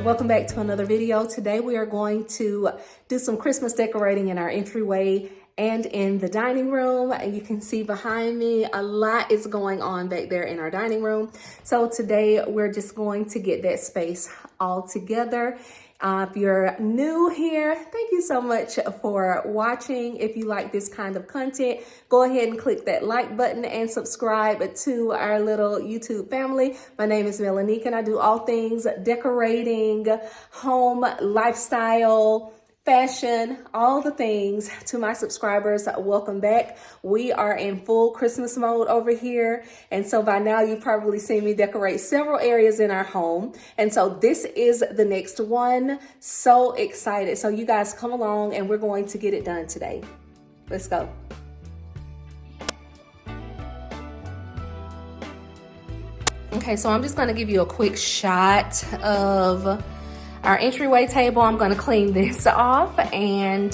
welcome back to another video. Today we are going to do some Christmas decorating in our entryway and in the dining room. And you can see behind me, a lot is going on back there in our dining room. So today we're just going to get that space all together. If you're new here, thank you so much for watching. If you like this kind of content, go ahead and click that like button and subscribe to our little YouTube family. My name is Melanie and I do all things decorating, home, lifestyle, fashion, all the things. To my subscribers, welcome back. We are in full Christmas mode over here. And so by now you've probably seen me decorate several areas in our home. And so this is the next one. So excited. So you guys come along and we're going to get it done today. Let's go. Okay, so I'm just going to give you a quick shot of our entryway table. I'm going to clean this off and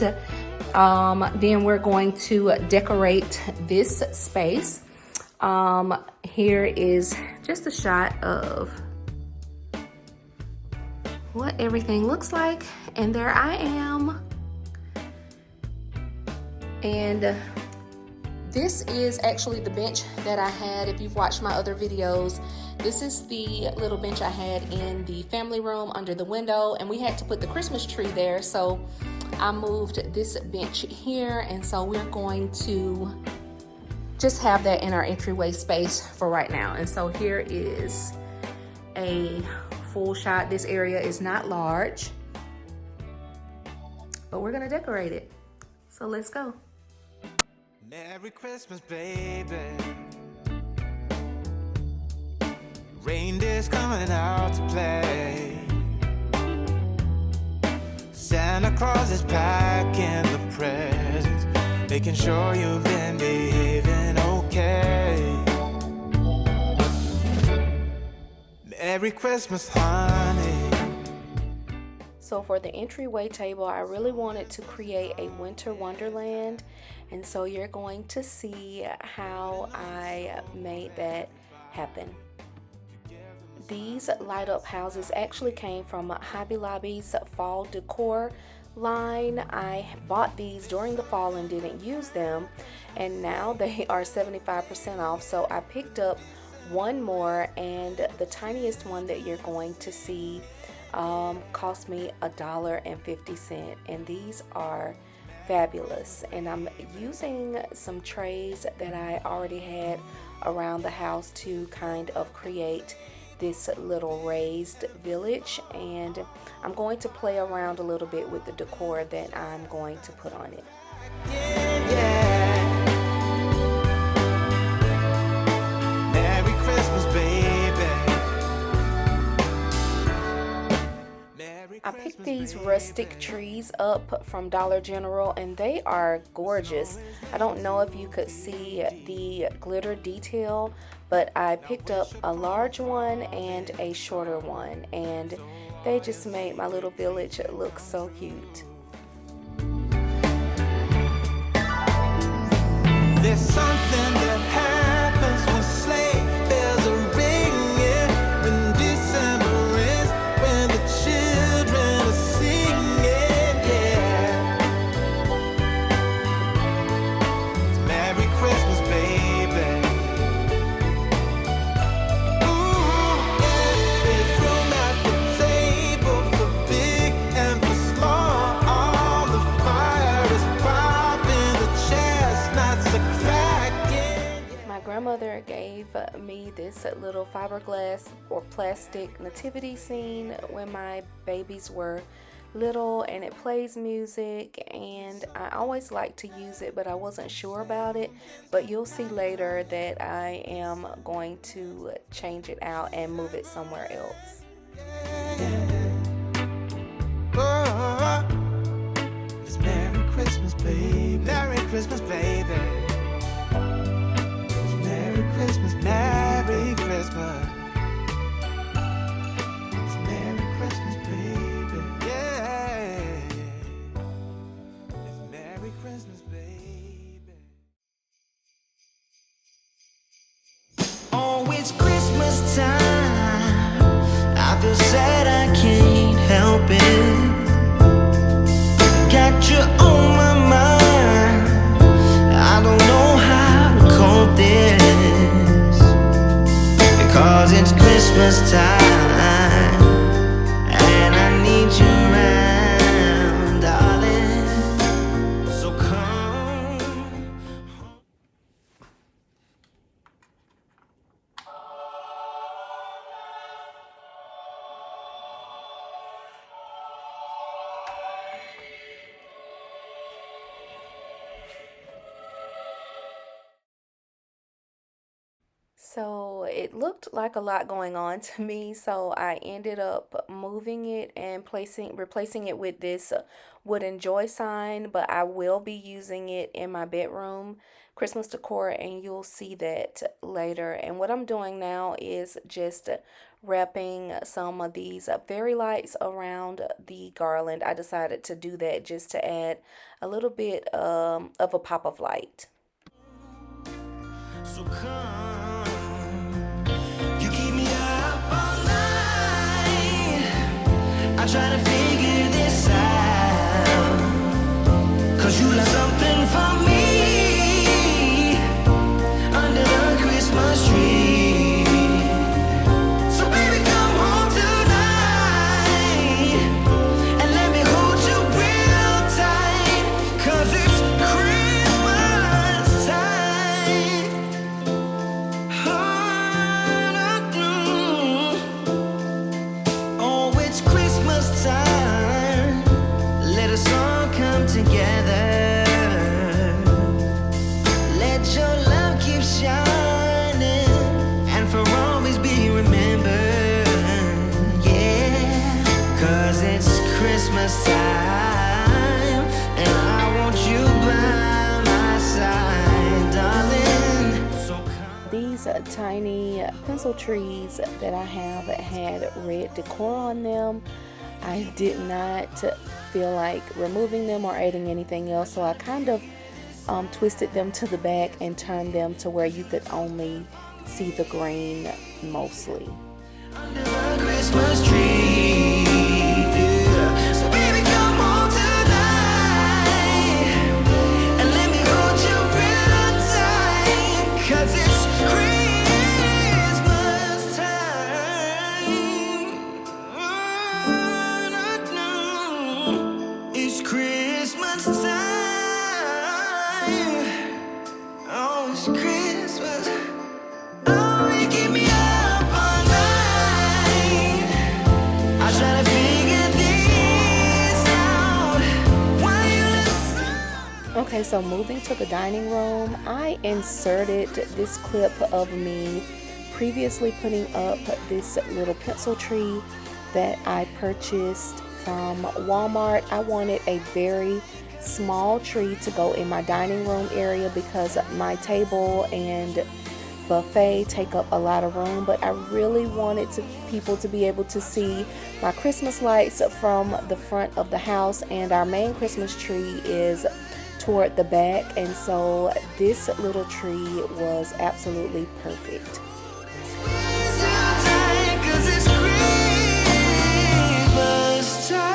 then we're going to decorate this space. Here is just a shot of what everything looks like. And there I am. And this is actually the bench that I had. If you've watched my other videos, this is the little bench I had in the family room under the window, and we had to put the Christmas tree there. So I moved this bench here, and so we're going to just have that in our entryway space for right now. And so here is a full shot. This area is not large, but we're gonna decorate it. So let's go. Merry Christmas, baby. Reindeer's coming out to play. Santa Claus is packing the presents, making sure you've been behaving okay. Merry Christmas, honey. So for the entryway table, I really wanted to create a winter wonderland. And so you're going to see how I made that happen. These light up houses actually came from Hobby Lobby's fall decor line. I bought these during the fall and didn't use them, and now they are 75% off. So I picked up one more, and the tiniest one that you're going to see cost me $1.50, and these are fabulous. And I'm using some trays that I already had around the house to kind of create this little raised village, and I'm going to play around a little bit with the decor that I'm going to put on it. Merry Christmas, baby. I picked these rustic trees up from Dollar General, and they are gorgeous. I don't know if you could see the glitter detail, but I picked up a large one and a shorter one, and they just made my little village look so cute. There's something that happens when sleigh bells are ringing, when December is, when the children are singing, yeah. It's Merry Christmas, baby. Ooh, yeah. There's room at the table for big and for small. All the fire is popping, the chestnuts are cracking. My grandmother gave me this little fiberglass or plastic nativity scene when my babies were little, and it plays music, and I always like to use it, but I wasn't sure about it. But you'll see later that I am going to change it out and move it somewhere else. Oh, it's Merry Christmas, baby. Merry Christmas, baby. It's Merry Christmas, Merry Christmas. It's Merry Christmas, baby. Yeah. It's Merry Christmas, baby. Oh, it's Christmas time. I feel sad I can't Christmas time, and I need you around, darling. So come. So it looked like a lot going on to me, so I ended up moving it and replacing it with this wooden joy sign, but I will be using it in my bedroom Christmas decor, and you'll see that later. And what I'm doing now is just wrapping some of these fairy lights around the garland. I decided to do that just to add a little bit of a pop of light. So come, you keep me up all night. I try to figure this out, 'cause you left something for me under the Christmas tree. So baby, come home tonight and let me hold you real tight, 'cause it's Christmas time. Oh, it's Christmas time. Let us all come together. Let your love keep shining and for always be remembered. Yeah, 'cause it's Christmas time, and I want you by my side, darling. So come. These tiny pencil trees that I have had red decor on them. I did not feel like removing them or adding anything else, so I kind of twisted them to the back and turned them to where you could only see the green mostly. Under the Christmas tree, yeah. So baby, come home tonight and let me hold you real tight, 'cause it's Christmas time. It's Christmas time. Oh, it's Christmas. Oh, you keep me up all night. I try to figure this out while you listen. Okay, so moving to the dining room, I inserted this clip of me previously putting up this little pencil tree that I purchased from Walmart. I wanted a very small tree to go in my dining room area because my table and buffet take up a lot of room, but I really wanted people to be able to see my Christmas lights from the front of the house, and our main Christmas tree is toward the back, and so this little tree was absolutely perfect. Squeeze you tight, 'cause it's Christmas time.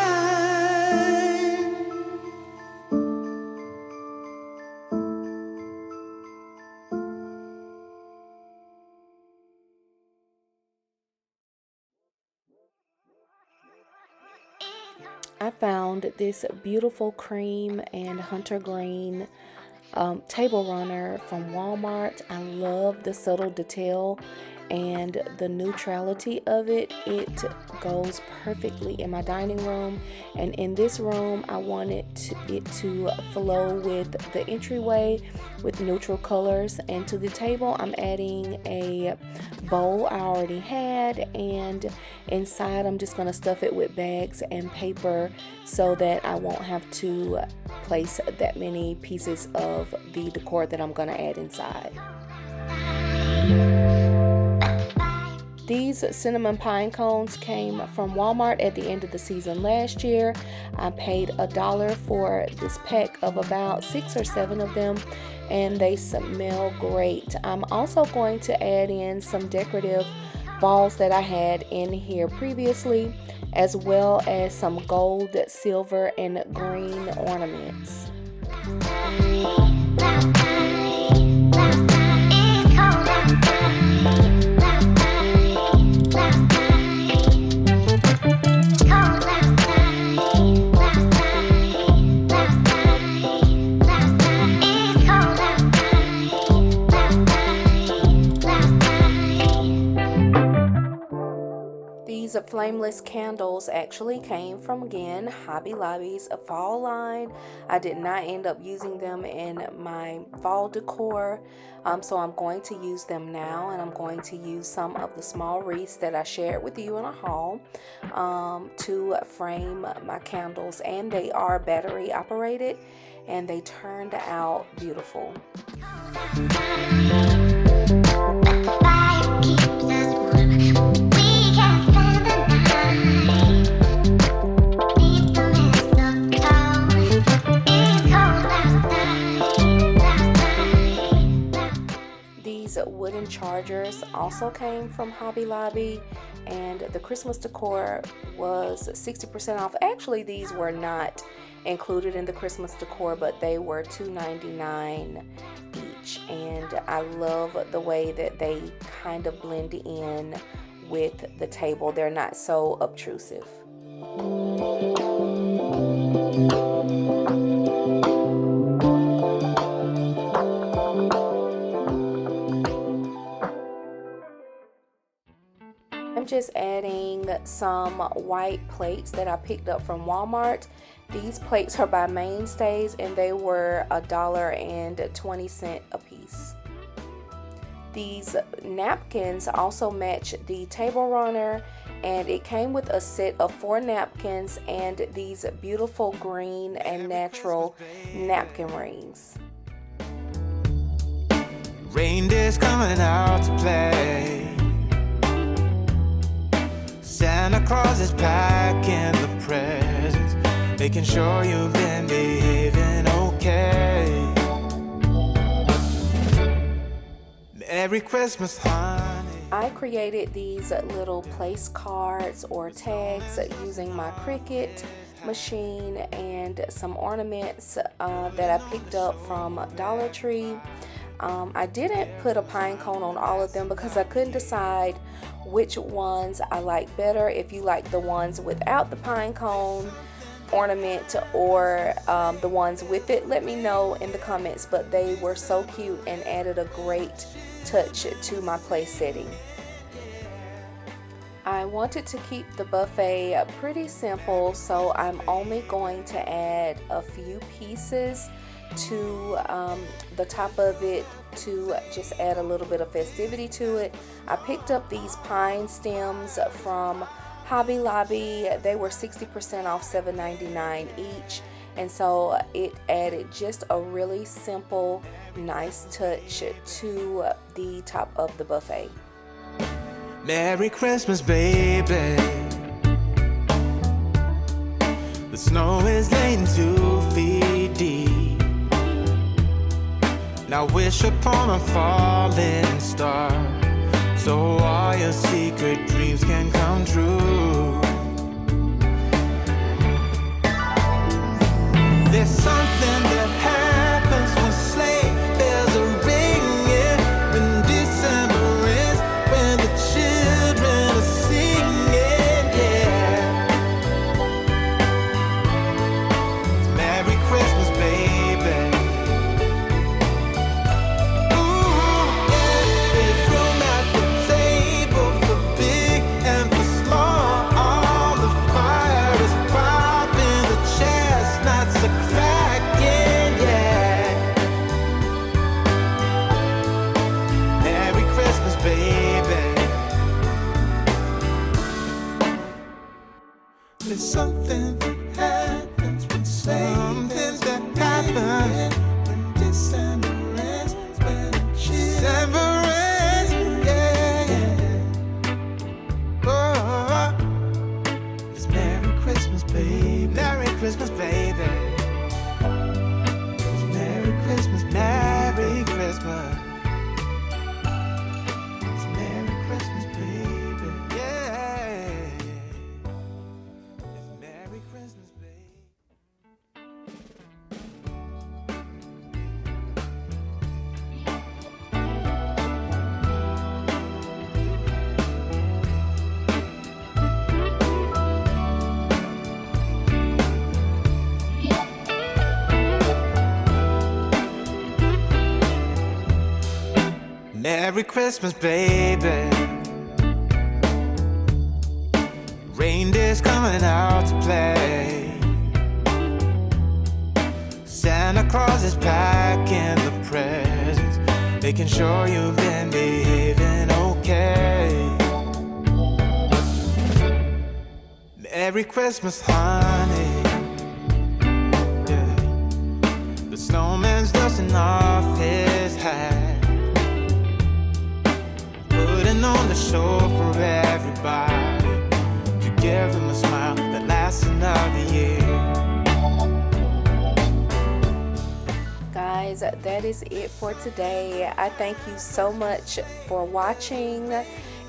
I found this beautiful cream and hunter green table runner from Walmart. I love the subtle detail and the neutrality of it. It goes perfectly in my dining room, and in this room I wanted it to flow with the entryway with neutral colors, and to the table I'm adding a bowl I already had, and inside I'm just going to stuff it with bags and paper so that I won't have to place that many pieces of the decor that I'm going to add inside. These cinnamon pine cones came from Walmart at the end of the season last year. I paid $1 for this pack of about 6 or 7 of them, and they smell great. I'm also going to add in some decorative balls that I had in here previously, as well as some gold, silver, and green ornaments. These flameless candles actually came from, again, Hobby Lobby's fall line. I did not end up using them in my fall decor, so I'm going to use them now, and I'm going to use some of the small wreaths that I shared with you in a haul to frame my candles, and they are battery operated, and they turned out beautiful. These wooden chargers also came from Hobby Lobby, and the Christmas decor was 60% off. Actually, these were not included in the Christmas decor, but they were $2.99 each, and I love the way that they kind of blend in with the table. They're not so obtrusive. I'm just adding some white plates that I picked up from Walmart. These plates are by Mainstays, and they were $1.20 a piece. These napkins also match the table runner, and it came with a set of 4 napkins and these beautiful green and natural napkin rings. Reindeer's coming out to play. Santa Claus is packing the presents, making sure you've been behaving okay. Merry Christmas, honey. I created these little place cards or tags using my Cricut machine and some ornaments that I picked up from Dollar Tree. I didn't put a pine cone on all of them because I couldn't decide which ones I like better. If you like the ones without the pine cone ornament or the ones with it, let me know in the comments. But they were so cute and added a great touch to my place setting. I wanted to keep the buffet pretty simple, so I'm only going to add a few pieces to the top of it to just add a little bit of festivity to it. I picked up these pine stems from Hobby Lobby. They were 60% off, $7.99 each, and so it added just a really simple, nice touch to the top of the buffet. Merry Christmas, baby. The snow is laying 2 feet deep. Now wish upon a falling star, so all your secret dreams can come true. There's something that happens when sleigh bells are ringing, when December ends, when the children are singing, yeah. It's Merry Christmas, baby. Ooh, yeah. There's room at the table for big and for small. All the fire is popping, the chestnuts are cracking, yeah. Merry Christmas, baby. There's something that happens when something that happens when December ends, when December ends, yeah, yeah. Oh, it's Merry Christmas, baby. Merry Christmas, baby. It's Merry Christmas, Merry Christmas. It's Merry Christmas, baby. Yeah. It's Merry Christmas, baby. Merry Christmas, baby. Reindeer's coming out to play. Santa Claus is packing the presents, making sure you've been behaving okay. Merry Christmas, honey. Yeah. The snowman's dusting off his hat, putting on the show for everybody, to give them a smile that lasts another year. Guys, that is it for today. I thank you so much for watching.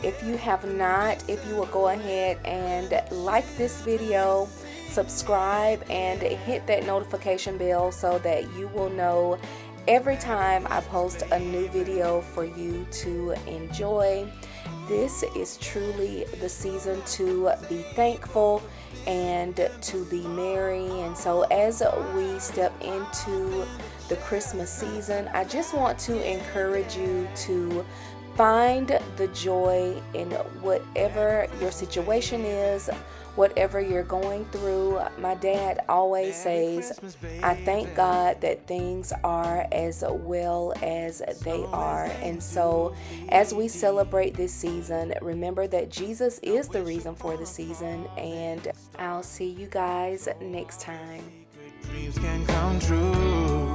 If you have not, if you will go ahead and like this video, subscribe, and hit that notification bell so that you will know every time I post a new video for you to enjoy. This is truly the season to be thankful and to be merry. And so as we step into the Christmas season, I just want to encourage you to find the joy in whatever your situation is, whatever you're going through. My dad always says, I thank God that things are as well as they are. And so as we celebrate this season, remember that Jesus is the reason for the season, and I'll see you guys next time. Dreams can come true.